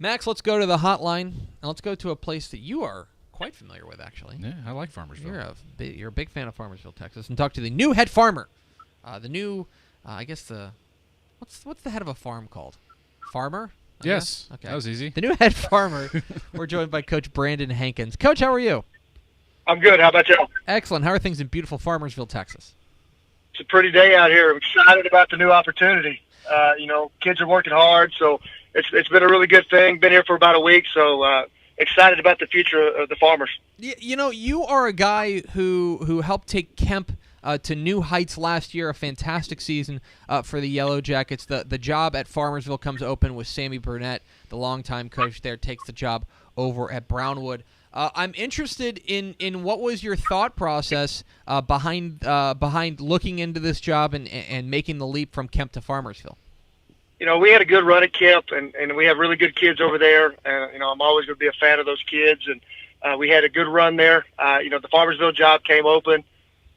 Max, let's go to the hotline, and let's go to a place that you are quite familiar with, actually. Yeah, I like Farmersville. You're a big fan of Farmersville, Texas, and talk to the new head farmer. What's the head of a farm called? Farmer? Yes. Okay. That was easy. The new head farmer. We're joined by Coach Brandon Hankins. Coach, how are you? I'm good. How about you? Excellent. How are things in beautiful Farmersville, Texas? It's a pretty day out here. I'm excited about the new opportunity. Kids are working hard, so it's been a really good thing. Been here for about a week, so excited about the future of the Farmers. You are a guy who helped take Kemp to new heights last year, a fantastic season for the Yellow Jackets. The job at Farmersville comes open with Sammy Burnett, the longtime coach there, takes the job over at Brownwood. I'm interested in what was your thought process behind looking into this job and making the leap from Kemp to Farmersville. We had a good run at Kemp, and we have really good kids over there. And I'm always going to be a fan of those kids. And we had a good run there. The Farmersville job came open.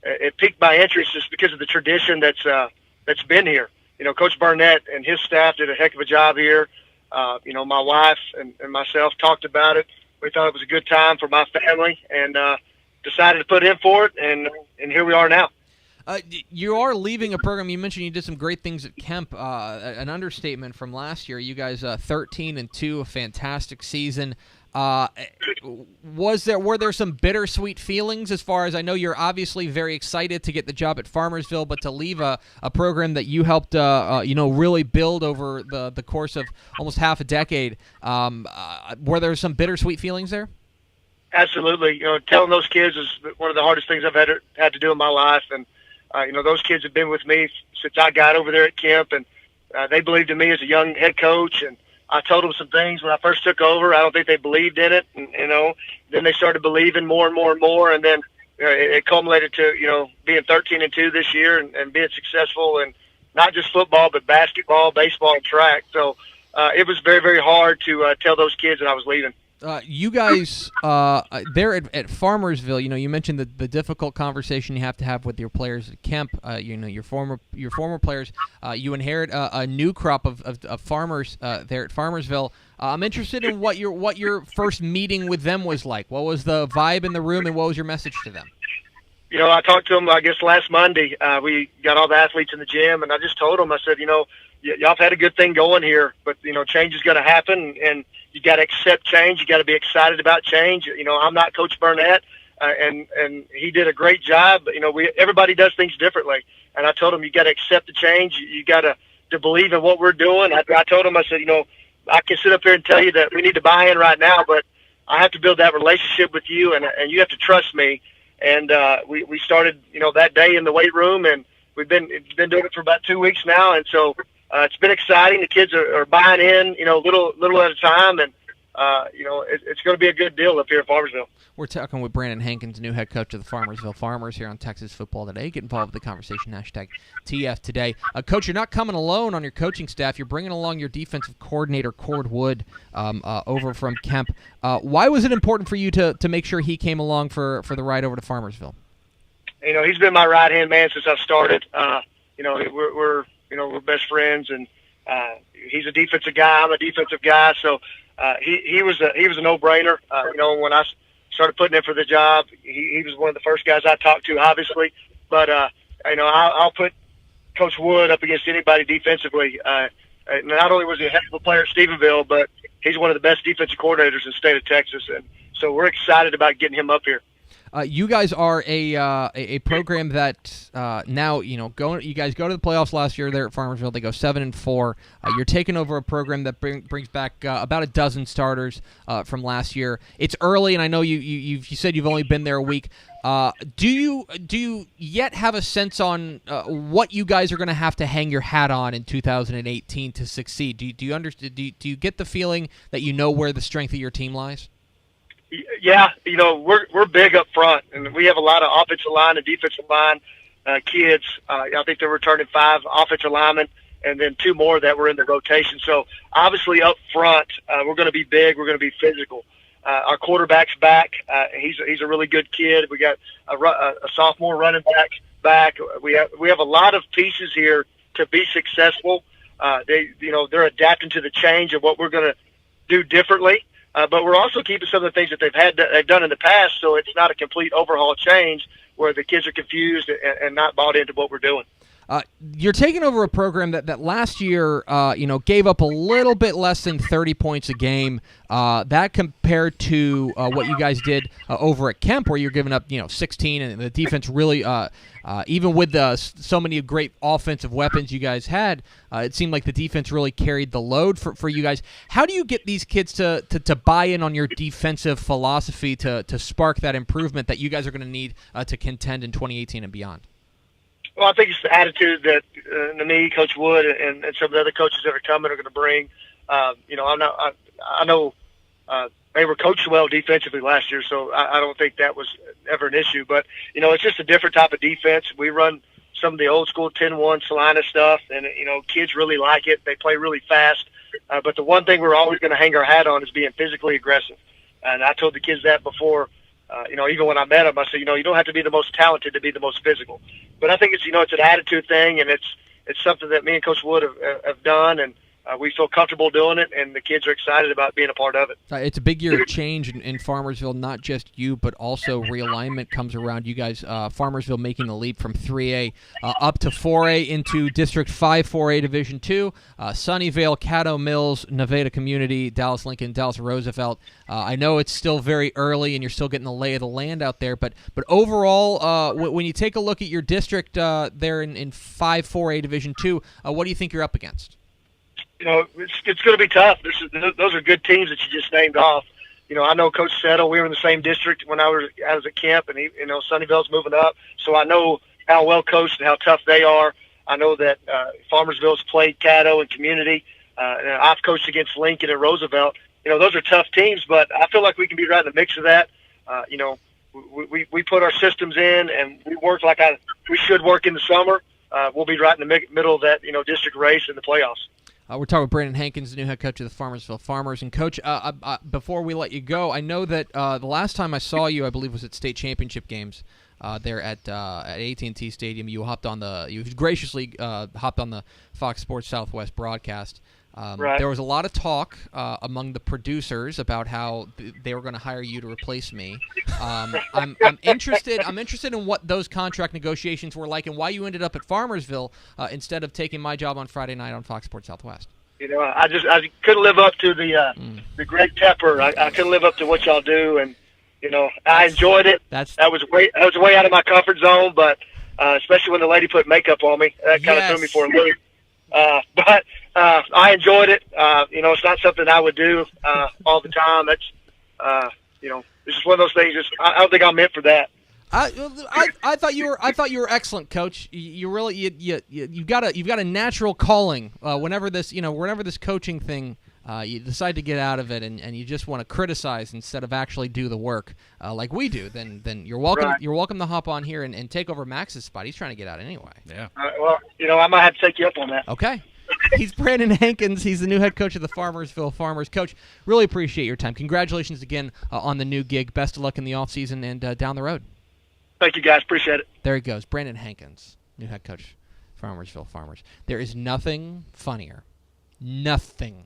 It piqued my interest just because of the tradition that's been here. Coach Burnett and his staff did a heck of a job here. My wife and myself talked about it. We thought it was a good time for my family, and decided to put in for it, and here we are now. You are leaving a program. You mentioned you did some great things at Kemp. An understatement from last year. You guys 13-2, a fantastic season. Were there some bittersweet feelings as far as I know you're obviously very excited to get the job at Farmersville, but to leave a program that you helped really build over the course of almost half a decade, were there some bittersweet feelings there? Absolutely. Telling those kids is one of the hardest things I've had to do in my life, and those kids have been with me since I got over there at Kemp, and they believed in me as a young head coach, and I told them some things when I first took over. I don't think they believed in it, and then they started believing more and more and more, and then it culminated to being 13-2 this year and being successful in not just football but basketball, baseball, and track. So it was very, very hard to tell those kids that I was leaving. You guys there at Farmersville, you mentioned the difficult conversation you have to have with your players at Kemp. Your former players. You inherit a new crop of farmers there at Farmersville. I'm interested in what your first meeting with them was like. What was the vibe in the room, and what was your message to them? I talked to them, I guess, last Monday. We got all the athletes in the gym, and I just told them, I said, y'all have had a good thing going here, but, change is going to happen, and you got to accept change. You got to be excited about change. I'm not Coach Burnett, and he did a great job. Everybody does things differently, and I told him you got to accept the change. You got to believe in what we're doing. I told him, I said, I can sit up here and tell you that we need to buy in right now, but I have to build that relationship with you, and you have to trust me. And we started, that day in the weight room, and we've been doing it for about 2 weeks now, and so it's been exciting. The kids are buying in, little at a time, and it's going to be a good deal up here at Farmersville. We're talking with Brandon Hankins, new head coach of the Farmersville Farmers here on Texas Football Today. Get involved with the conversation, #TF Today. Coach, you're not coming alone on your coaching staff. You're bringing along your defensive coordinator, Cord Wood, over from Kemp. Why was it important for you to make sure he came along for the ride over to Farmersville? He's been my right-hand man since I started. We're best friends, and he's a defensive guy. I'm a defensive guy, so he was a no-brainer. When I started putting in for the job, he was one of the first guys I talked to, obviously. But I'll put Coach Wood up against anybody defensively. Not only was he a heck of a player at Stephenville, but he's one of the best defensive coordinators in the state of Texas, and so we're excited about getting him up here. You guys are a program that now you guys go to the playoffs last year there at Farmersville. They go 7-4. You're taking over a program that brings back about a dozen starters from last year. It's early, and I know you said you've only been there a week. Do you yet have a sense on what you guys are going to have to hang your hat on in 2018 to succeed? Do you understand? Do you get the feeling that you know where the strength of your team lies? Yeah, we're big up front, and we have a lot of offensive line and defensive line kids. I think they're returning 5 offensive linemen, and then 2 more that were in the rotation. So obviously up front, we're going to be big. We're going to be physical. Our quarterback's back. He's a really good kid. We got a sophomore running back. We have a lot of pieces here to be successful. They're adapting to the change of what we're going to do differently. But we're also keeping some of the things that they've done in the past, so it's not a complete overhaul change where the kids are confused and not bought into what we're doing. You're taking over a program that last year, gave up a little bit less than 30 points a game. That compared to what you guys did over at Kemp, where you're giving up, 16, and the defense really, even with so many great offensive weapons you guys had, it seemed like the defense really carried the load for you guys. How do you get these kids to buy in on your defensive philosophy to spark that improvement that you guys are going to need to contend in 2018 and beyond? Well, I think it's the attitude that me, Coach Wood, and some of the other coaches that are coming are going to bring. I know they were coached well defensively last year, so I don't think that was ever an issue. But, it's just a different type of defense. We run some of the old school 10-1 Salina stuff, and, kids really like it. They play really fast. But the one thing we're always going to hang our hat on is being physically aggressive. And I told the kids that before. Even when I met him, I said, you don't have to be the most talented to be the most physical. But I think it's, it's an attitude thing, and it's something that me and Coach Wood have done, and we feel comfortable doing it, and the kids are excited about being a part of it. It's a big year of change in Farmersville, not just you, but also realignment comes around. You guys, Farmersville making the leap from 3A up to 4A into District 5 4A Division 2. Sunnyvale, Caddo Mills, Nevada Community, Dallas Lincoln, Dallas Roosevelt. I know it's still very early and you're still getting the lay of the land out there, but overall, when you take a look at your district there in 5 4A Division 2, what do you think you're up against? It's going to be tough. Those are good teams that you just named off. I know Coach Settle. We were in the same district when I was at Kemp, and Sunnyvale's moving up, so I know how well coached and how tough they are. I know that Farmersville's played Caddo and Community. And I've coached against Lincoln and Roosevelt. Those are tough teams, but I feel like we can be right in the mix of that. We put our systems in, and we work like we should work in the summer. We'll be right in the middle of that, district race in the playoffs. We're talking with Brandon Hankins, the new head coach of the Farmersville Farmers. And, Coach, before we let you go, I know that the last time I saw you, I believe, was at state championship games there at AT&T Stadium. You graciously hopped on the Fox Sports Southwest broadcast. Right. There was a lot of talk among the producers about how they were going to hire you to replace me. I'm interested. I'm interested in what those contract negotiations were like and why you ended up at Farmersville instead of taking my job on Friday night on Fox Sports Southwest. I couldn't live up to the Greg Tepper. I couldn't live up to what y'all do, and I enjoyed it. That was way out of my comfort zone, but especially when the lady put makeup on me, that kind of threw me for a loop. But I enjoyed it. It's not something I would do all the time. That's it's just one of those things. I don't think I'm meant for that. I thought you were excellent, Coach. You really you've got a natural calling. Whenever this coaching thing, you decide to get out of it and you just want to criticize instead of actually do the work like we do, then you're welcome. Right. You're welcome to hop on here and take over Max's spot. He's trying to get out anyway. Yeah. I might have to take you up on that. Okay. He's Brandon Hankins. He's the new head coach of the Farmersville Farmers. Coach, really appreciate your time. Congratulations again on the new gig. Best of luck in the offseason and down the road. Thank you, guys. Appreciate it. There he goes. Brandon Hankins, new head coach, Farmersville Farmers. There is nothing funnier. Nothing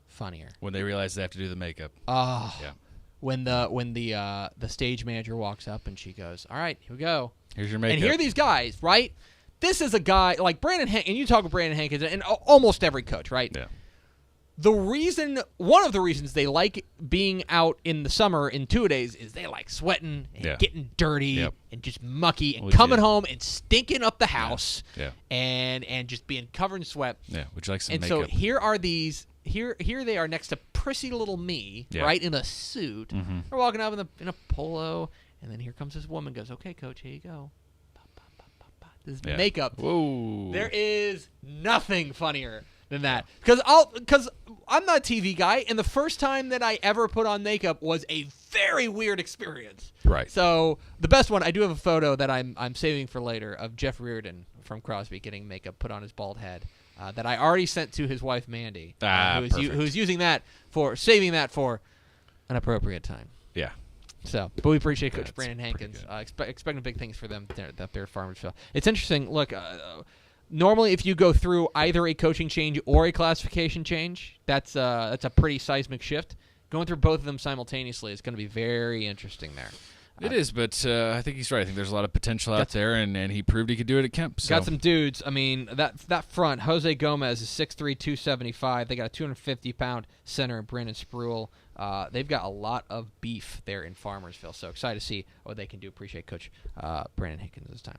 funnier. When they realize they have to do the makeup. Oh. Yeah. When the stage manager walks up and she goes, "All right, here we go. Here's your makeup." And here are these guys, right? This is a guy like Brandon Hankins, and you talk with Brandon Hankins and almost every coach, right? Yeah. One of the reasons they like being out in the summer in 2-a-days is they like sweating and getting dirty and just mucky and coming home and stinking up the house and just being covered in sweat. Yeah, would you like some and makeup? And so here are these. Here they are next to prissy little me, right, in a suit. Mm-hmm. They're walking up in a polo, and then here comes this woman. Goes, "Okay, coach, here you go." This is makeup. Whoa. There is nothing funnier than that because I'm not a TV guy, and the first time that I ever put on makeup was a very weird experience. Right. So the best one, I do have a photo that I'm saving for later of Jeff Reardon from Crosby getting makeup put on his bald head. That I already sent to his wife Mandy, who's using that saving that for an appropriate time. Yeah. So, but we appreciate Coach Brandon Hankins. Expecting big things for them up there at Farmersville. It's interesting. Look, Normally, if you go through either a coaching change or a classification change, that's a pretty seismic shift. Going through both of them simultaneously is going to be very interesting there. It is, but I think he's right. I think there's a lot of potential out there, and he proved he could do it at Kemp. So. Got some dudes. I mean, that front, Jose Gomez is 6'3", 275. They got a 250-pound center in Brandon Spruill. They've got a lot of beef there in Farmersville, so excited to see what they can do. Appreciate Coach Brandon Hankins this time.